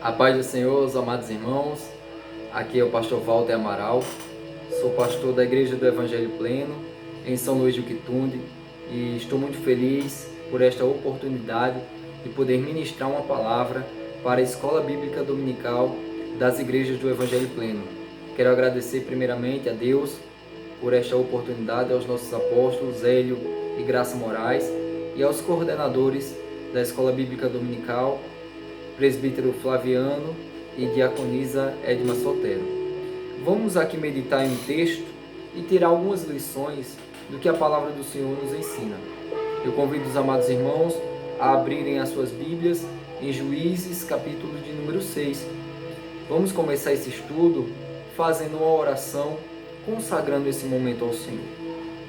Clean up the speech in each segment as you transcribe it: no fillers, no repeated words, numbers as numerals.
A paz do Senhor, os amados irmãos. Aqui é o pastor Walter Amaral. Sou pastor da Igreja do Evangelho Pleno, em São Luís do Quitunde, e estou muito feliz por esta oportunidade de poder ministrar uma palavra para a Escola Bíblica Dominical das Igrejas do Evangelho Pleno. Quero agradecer primeiramente a Deus por esta oportunidade, aos nossos apóstolos Hélio e Graça Moraes e aos coordenadores da Escola Bíblica Dominical, presbítero Flaviano e diaconisa Edma Sotero. Vamos aqui meditar em um texto e tirar algumas lições do que a palavra do Senhor nos ensina. Eu convido os amados irmãos a abrirem as suas Bíblias em Juízes, capítulo de número 6. Vamos começar esse estudo fazendo uma oração, consagrando esse momento ao Senhor.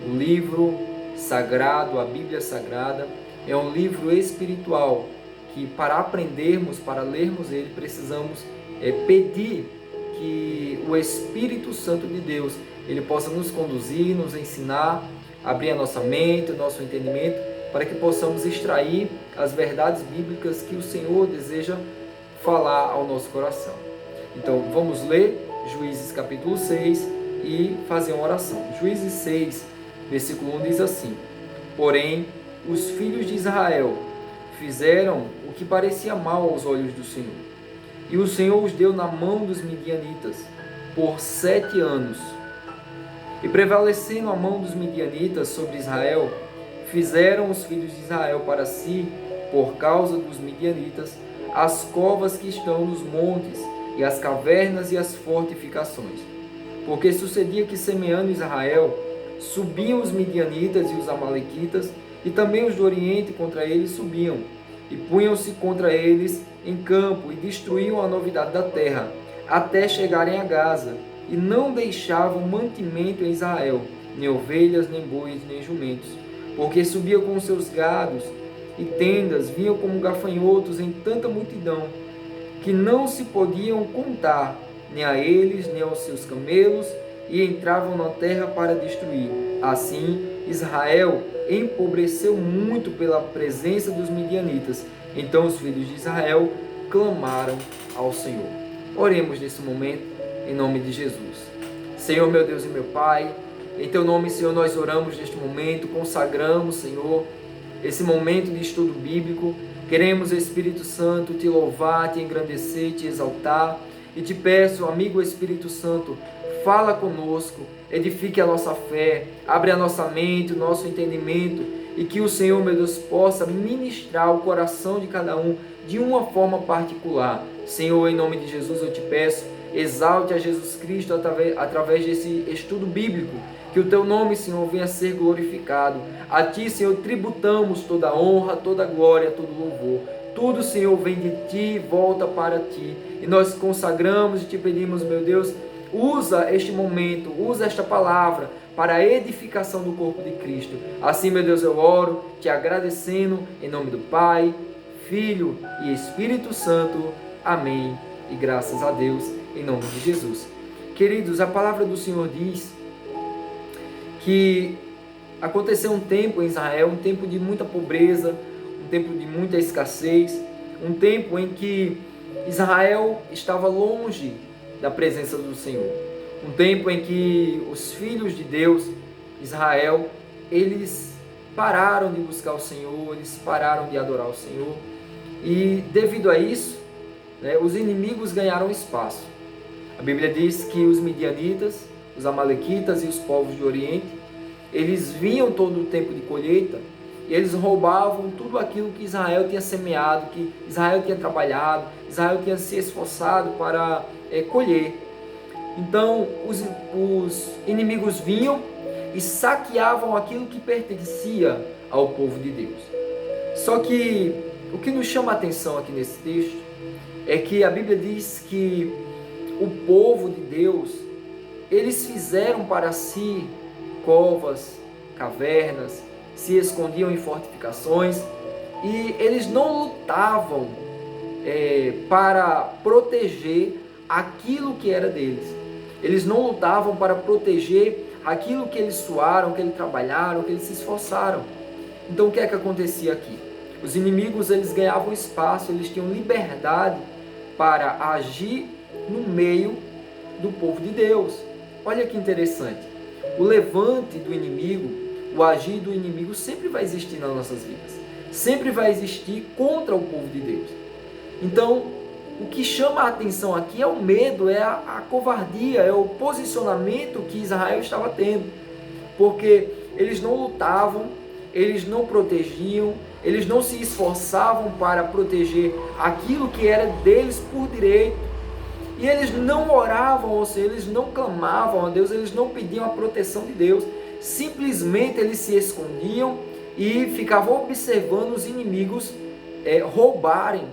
O livro sagrado, a Bíblia Sagrada, é um livro espiritual que, para aprendermos, para lermos ele, precisamos pedir que o Espírito Santo de Deus ele possa nos conduzir, nos ensinar, abrir a nossa mente, o nosso entendimento, para que possamos extrair as verdades bíblicas que o Senhor deseja falar ao nosso coração. Então, vamos ler Juízes capítulo 6 e fazer uma oração. Juízes 6, versículo 1 diz assim: Porém, os filhos de Israel fizeram o que parecia mal aos olhos do Senhor. E o Senhor os deu na mão dos midianitas por 7 anos. E prevalecendo a mão dos midianitas sobre Israel, fizeram os filhos de Israel para si, por causa dos midianitas, as covas que estão nos montes, e as cavernas e as fortificações. Porque sucedia que, semeando Israel, subiam os midianitas e os amalequitas, e também os do Oriente contra eles subiam, e punham-se contra eles em campo, e destruíam a novidade da terra, até chegarem a Gaza, e não deixavam mantimento em Israel, nem ovelhas, nem bois, nem jumentos, porque subiam com seus gados e tendas, vinham como gafanhotos em tanta multidão, que não se podiam contar, nem a eles, nem aos seus camelos, e entravam na terra para destruir. Assim, Israel empobreceu muito pela presença dos midianitas. Então os filhos de Israel clamaram ao Senhor. Oremos nesse momento, em nome de Jesus. Senhor, meu Deus e meu Pai, em Teu nome, Senhor, nós oramos neste momento, consagramos, Senhor, esse momento de estudo bíblico. Queremos, Espírito Santo, Te louvar, Te engrandecer, Te exaltar. E Te peço, amigo Espírito Santo, fala conosco, edifique a nossa fé, abre a nossa mente, o nosso entendimento, e que o Senhor, meu Deus, possa ministrar o coração de cada um de uma forma particular. Senhor, em nome de Jesus eu Te peço, exalte a Jesus Cristo através desse estudo bíblico, que o Teu nome, Senhor, venha a ser glorificado. A Ti, Senhor, tributamos toda a honra, toda a glória, todo o louvor. Tudo, Senhor, vem de Ti e volta para Ti. E nós consagramos e Te pedimos, meu Deus, usa este momento, usa esta palavra para a edificação do corpo de Cristo. Assim, meu Deus, eu oro, Te agradecendo, em nome do Pai, Filho e Espírito Santo. Amém. E graças a Deus, em nome de Jesus. Queridos, a palavra do Senhor diz que aconteceu um tempo em Israel, um tempo de muita pobreza, um tempo de muita escassez, um tempo em que Israel estava longe da presença do Senhor, um tempo em que os filhos de Deus, Israel, eles pararam de buscar o Senhor, eles pararam de adorar o Senhor, e devido a isso, os inimigos ganharam espaço. A Bíblia diz que os midianitas, os amalequitas e os povos do Oriente, eles vinham todo o tempo de colheita e eles roubavam tudo aquilo que Israel tinha semeado, que Israel tinha trabalhado, Israel tinha se esforçado para colher. Então os inimigos vinham e saqueavam aquilo que pertencia ao povo de Deus. Só que o que nos chama a atenção aqui nesse texto é que a Bíblia diz que o povo de Deus, eles fizeram para si covas, cavernas, se escondiam em fortificações, e eles não lutavam para proteger aquilo que era deles. Eles não lutavam para proteger aquilo que eles suaram, que eles trabalharam, que eles se esforçaram. Então o que é que acontecia aqui? Os inimigos, eles ganhavam espaço, eles tinham liberdade para agir no meio do povo de Deus. Olha que interessante. O levante do inimigo, o agir do inimigo sempre vai existir nas nossas vidas. Sempre vai existir contra o povo de Deus. Então, o que chama a atenção aqui é o medo, é a covardia, é o posicionamento que Israel estava tendo. Porque eles não lutavam, eles não protegiam, eles não se esforçavam para proteger aquilo que era deles por direito. E eles não oravam, ou seja, eles não clamavam a Deus, eles não pediam a proteção de Deus. Simplesmente eles se escondiam e ficavam observando os inimigos roubarem.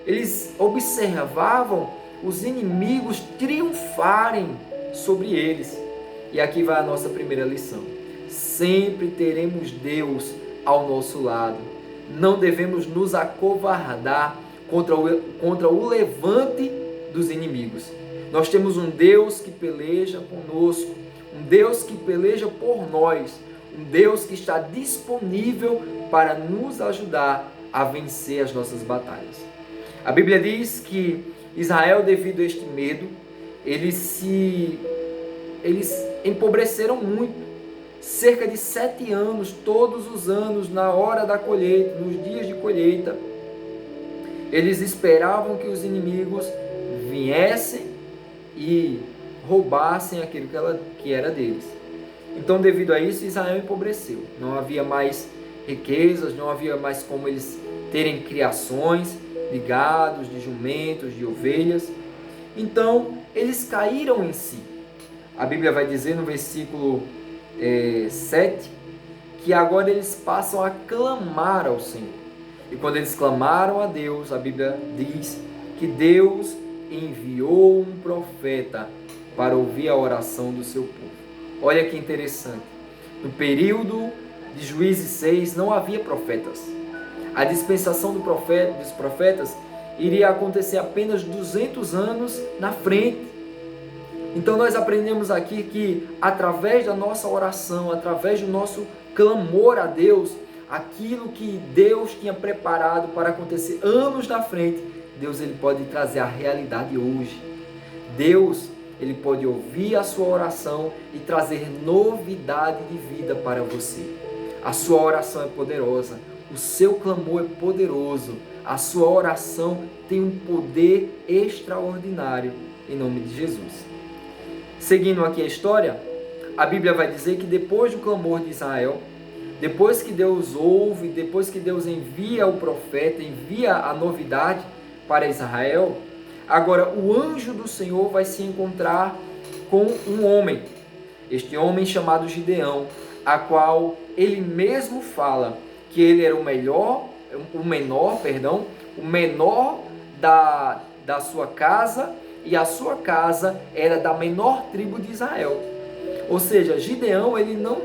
Eles observavam os inimigos triunfarem sobre eles. E aqui vai a nossa primeira lição. Sempre teremos Deus ao nosso lado. Não devemos nos acovardar contra o levante dos inimigos. Nós temos um Deus que peleja conosco, um Deus que peleja por nós, um Deus que está disponível para nos ajudar a vencer as nossas batalhas. A Bíblia diz que Israel, devido a este medo, eles empobreceram muito. Cerca de 7 anos, todos os anos, na hora da colheita, nos dias de colheita, eles esperavam que os inimigos viessem e roubassem aquilo que era deles. Então, devido a isso, Israel empobreceu. Não havia mais riquezas, não havia mais como eles terem criações de gados, de jumentos, de ovelhas. Então, eles caíram em si. A Bíblia vai dizer no versículo 7 que agora eles passam a clamar ao Senhor. E quando eles clamaram a Deus, a Bíblia diz que Deus enviou um profeta para ouvir a oração do seu povo. Olha que interessante. No período de Juízes 6 não havia profetas. A dispensação dos profetas iria acontecer apenas 200 anos na frente. Então nós aprendemos aqui que através da nossa oração, através do nosso clamor a Deus, aquilo que Deus tinha preparado para acontecer anos na frente, Deus ele pode trazer a realidade hoje. Deus ele pode ouvir a sua oração e trazer novidade de vida para você. A sua oração é poderosa, o seu clamor é poderoso, a sua oração tem um poder extraordinário em nome de Jesus. Seguindo aqui a história, a Bíblia vai dizer que depois do clamor de Israel, depois que Deus ouve, depois que Deus envia o profeta, envia a novidade para Israel, agora o anjo do Senhor vai se encontrar com um homem, este homem chamado Gideão, a qual ele mesmo fala que ele era o menor da sua casa, e a sua casa era da menor tribo de Israel. Ou seja, Gideão ele não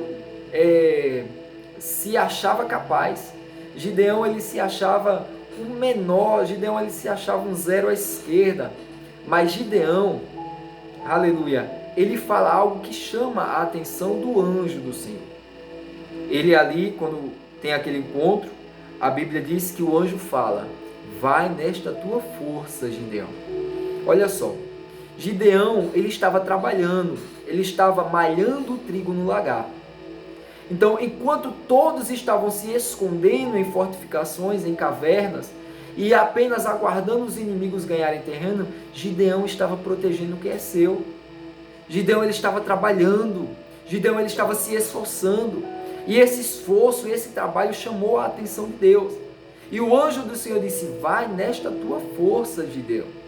se achava capaz. Gideão ele se achava um menor, Gideão ele se achava um zero à esquerda. Mas Gideão, aleluia, ele fala algo que chama a atenção do anjo do Senhor. Ele ali, quando tem aquele encontro, a Bíblia diz que o anjo fala: vai nesta tua força, Gideão. Olha só, Gideão ele estava trabalhando, ele estava malhando o trigo no lagar. Então, enquanto todos estavam se escondendo em fortificações, em cavernas, e apenas aguardando os inimigos ganharem terreno, Gideão estava protegendo o que é seu. Gideão ele estava trabalhando, Gideão ele estava se esforçando, e esse esforço, esse trabalho chamou a atenção de Deus. E o anjo do Senhor disse: vai nesta tua força, Gideão.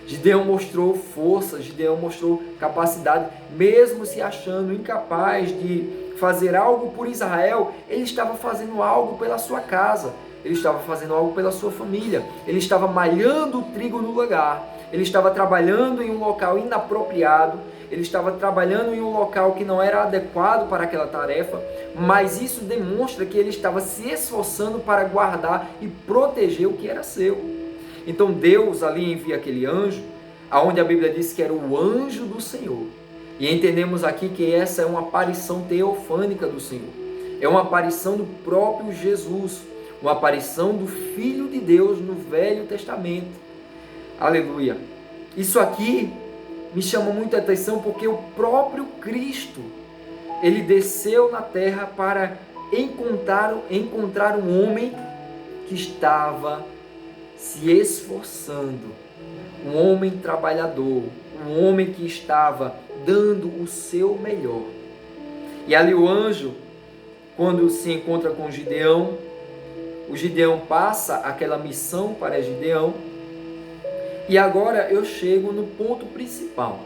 Gideão mostrou força, Gideão mostrou capacidade, mesmo se achando incapaz de fazer algo por Israel, ele estava fazendo algo pela sua casa, ele estava fazendo algo pela sua família, ele estava malhando o trigo no lagar, ele estava trabalhando em um local inapropriado, ele estava trabalhando em um local que não era adequado para aquela tarefa, mas isso demonstra que ele estava se esforçando para guardar e proteger o que era seu. Então Deus ali envia aquele anjo, aonde a Bíblia diz que era o anjo do Senhor. E entendemos aqui que essa é uma aparição teofânica do Senhor. É uma aparição do próprio Jesus, uma aparição do Filho de Deus no Velho Testamento. Aleluia. Isso aqui me chama muita atenção porque o próprio Cristo, ele desceu na terra para encontrar um homem que estava se esforçando, um homem trabalhador, um homem que estava dando o seu melhor. E ali o anjo, quando se encontra com Gideão, o Gideão passa aquela missão para Gideão. E agora eu chego no ponto principal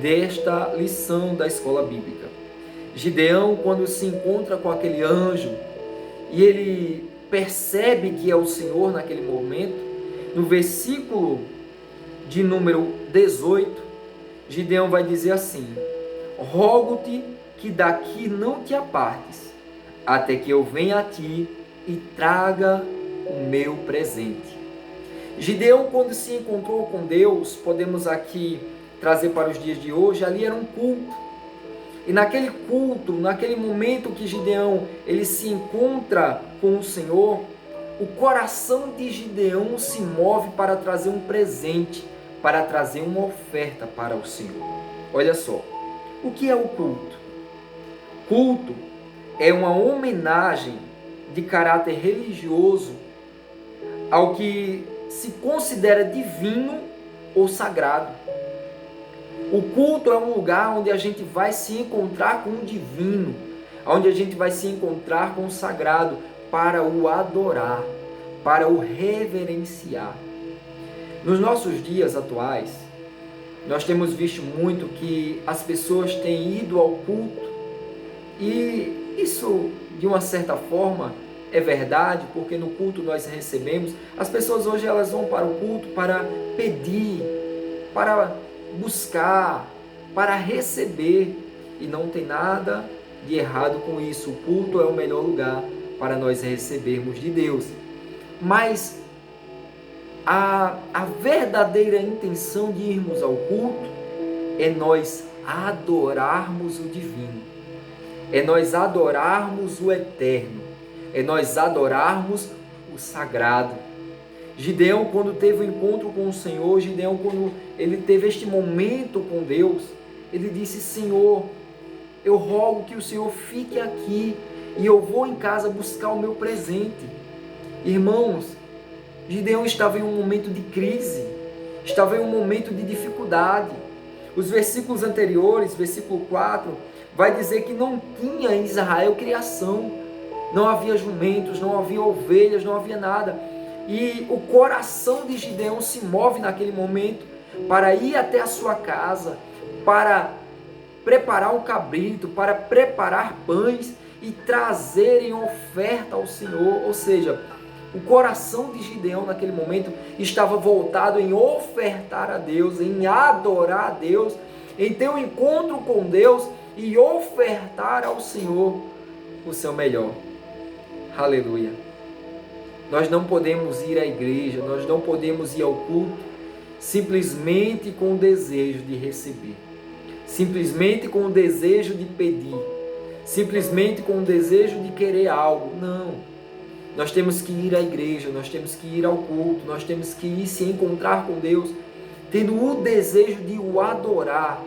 desta lição da escola bíblica. Gideão, quando se encontra com aquele anjo e ele percebe que é o Senhor naquele momento, no versículo de número 18, Gideão vai dizer assim: rogo-te que daqui não te apartes, até que eu venha a ti e traga o meu presente. Gideão, quando se encontrou com Deus, podemos aqui trazer para os dias de hoje, ali era um culto. E naquele culto, naquele momento que Gideão ele se encontra com o Senhor, o coração de Gideão se move para trazer um presente, para trazer uma oferta para o Senhor. Olha só, o que é o culto? Culto é uma homenagem de caráter religioso ao que se considera divino ou sagrado. O culto é um lugar onde a gente vai se encontrar com o divino, onde a gente vai se encontrar com o sagrado para o adorar, para o reverenciar. Nos nossos dias atuais, nós temos visto muito que as pessoas têm ido ao culto e isso, de uma certa forma, é verdade, porque no culto nós recebemos. As pessoas hoje elas vão para o culto para pedir, para buscar, para receber, e não tem nada de errado com isso. O culto é o melhor lugar para nós recebermos de Deus. Mas a verdadeira intenção de irmos ao culto é nós adorarmos o divino, é nós adorarmos o eterno, é nós adorarmos o sagrado. Gideão, quando teve o encontro com o Senhor, Gideão, quando ele teve este momento com Deus, ele disse: Senhor, eu rogo que o Senhor fique aqui e eu vou em casa buscar o meu presente. Irmãos, Gideão estava em um momento de crise, estava em um momento de dificuldade. Os versículos anteriores, versículo 4, vai dizer que não tinha em Israel criação, não havia jumentos, não havia ovelhas, não havia nada. E o coração de Gideão se move naquele momento para ir até a sua casa, para preparar um cabrito, para preparar pães e trazerem oferta ao Senhor. Ou seja, o coração de Gideão naquele momento estava voltado em ofertar a Deus, em adorar a Deus, em ter um encontro com Deus e ofertar ao Senhor o seu melhor. Aleluia. Nós não podemos ir à igreja, nós não podemos ir ao culto simplesmente com o desejo de receber, simplesmente com o desejo de pedir, simplesmente com o desejo de querer algo. Não. Nós temos que ir à igreja, nós temos que ir ao culto, nós temos que ir se encontrar com Deus, tendo o desejo de o adorar,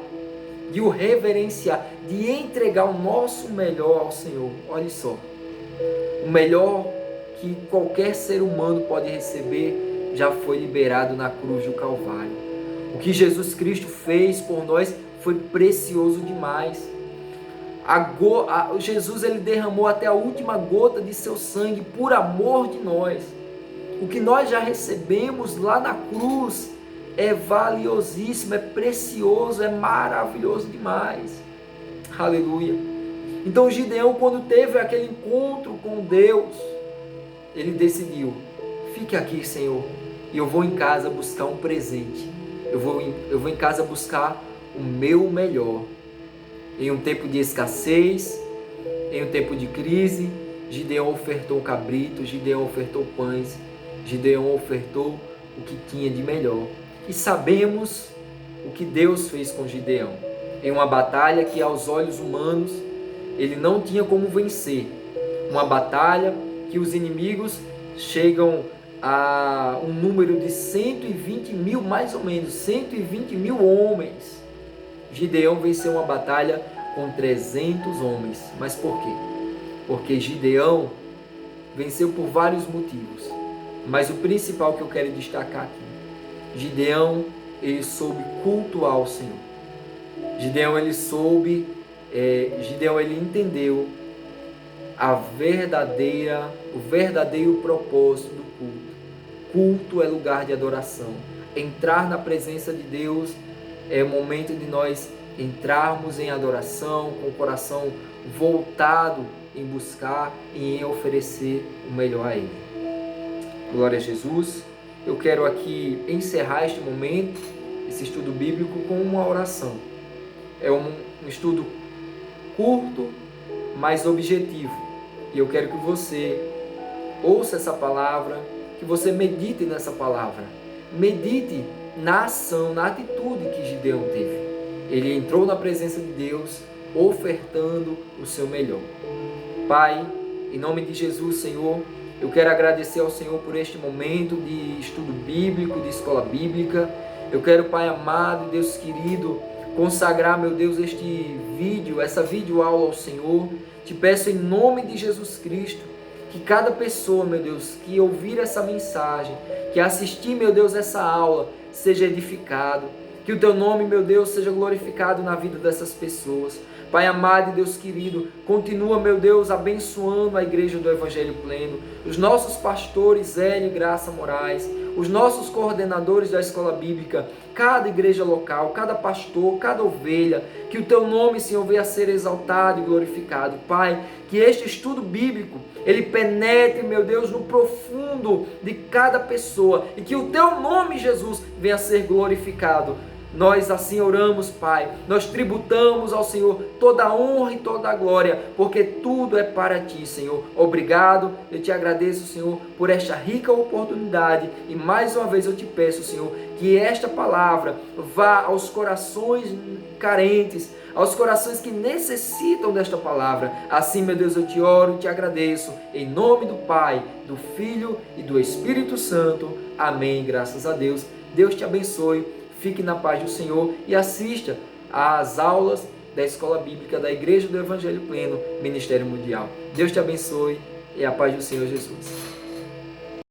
de o reverenciar, de entregar o nosso melhor ao Senhor. Olha só, o melhor que qualquer ser humano pode receber já foi liberado na cruz do Calvário. O que Jesus Cristo fez por nós foi precioso demais. Jesus ele derramou até a última gota de seu sangue por amor de nós. O que nós já recebemos lá na cruz é valiosíssimo, é precioso, é maravilhoso demais. Aleluia. Então Gideão, quando teve aquele encontro com Deus, ele decidiu: fique aqui, Senhor, e eu vou em casa buscar um presente. Eu vou em casa buscar o meu melhor. Em um tempo de escassez, em um tempo de crise, Gideão ofertou cabrito, Gideão ofertou pães, Gideão ofertou o que tinha de melhor. E sabemos o que Deus fez com Gideão. Em uma batalha que aos olhos humanos ele não tinha como vencer. Uma batalha que os inimigos chegam um número de 120 mil, mais ou menos, 120 mil homens. Gideão venceu uma batalha com 300 homens. Mas por quê? Porque Gideão venceu por vários motivos. Mas o principal que eu quero destacar aqui, Gideão, ele soube cultuar o Senhor. Gideão, ele entendeu o verdadeiro propósito do culto. Culto é lugar de adoração. Entrar na presença de Deus é o momento de nós entrarmos em adoração, com o coração voltado em buscar e em oferecer o melhor a Ele. Glória a Jesus. Eu quero aqui encerrar este momento, esse estudo bíblico, com uma oração. É um estudo curto, mas objetivo. E eu quero que você ouça essa palavra, que você medite nessa palavra. Medite na ação, na atitude que Gideão teve. Ele entrou na presença de Deus, ofertando o seu melhor. Pai, em nome de Jesus, Senhor, eu quero agradecer ao Senhor por este momento de estudo bíblico, de escola bíblica. Eu quero, Pai amado, Deus querido, consagrar, meu Deus, este vídeo, essa videoaula ao Senhor. Te peço em nome de Jesus Cristo, que cada pessoa, meu Deus, que ouvir essa mensagem, que assistir, meu Deus, essa aula, seja edificado. Que o Teu nome, meu Deus, seja glorificado na vida dessas pessoas. Pai amado e Deus querido, continua, meu Deus, abençoando a Igreja do Evangelho Pleno, os nossos pastores Hélio e Graça Moraes, os nossos coordenadores da escola bíblica, cada igreja local, cada pastor, cada ovelha, que o Teu nome, Senhor, venha a ser exaltado e glorificado. Pai, que este estudo bíblico, ele penetre, meu Deus, no profundo de cada pessoa e que o Teu nome, Jesus, venha a ser glorificado. Nós assim oramos, Pai, nós tributamos ao Senhor toda a honra e toda a glória, porque tudo é para Ti, Senhor. Obrigado, eu Te agradeço, Senhor, por esta rica oportunidade e mais uma vez eu Te peço, Senhor, que esta palavra vá aos corações carentes, aos corações que necessitam desta palavra. Assim, meu Deus, eu Te oro e Te agradeço, em nome do Pai, do Filho e do Espírito Santo. Amém, graças a Deus. Deus te abençoe. Fique na paz do Senhor e assista às aulas da Escola Bíblica da Igreja do Evangelho Pleno, Ministério Mundial. Deus te abençoe e a paz do Senhor Jesus.